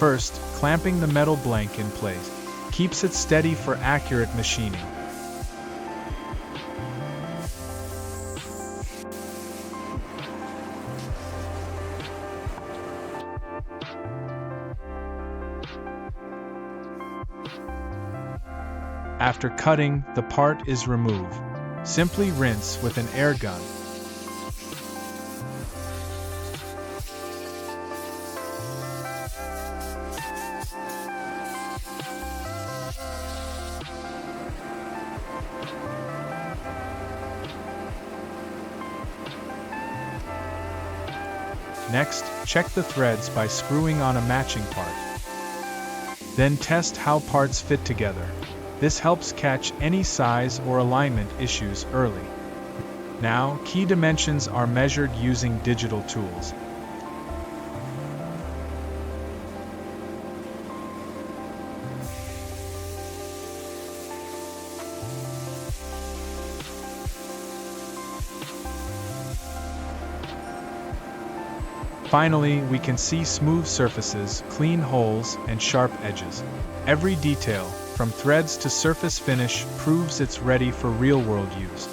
First, clamping the metal blank in place keeps it steady for accurate machining. After cutting, the part is removed. Simply rinse with an air gun. Next, check the threads by screwing on a matching part. Then test how parts fit together. This helps catch any size or alignment issues early. Now, key dimensions are measured using digital tools. Finally, we can see smooth surfaces, clean holes, and sharp edges. Every detail, from threads to surface finish, proves it's ready for real-world use.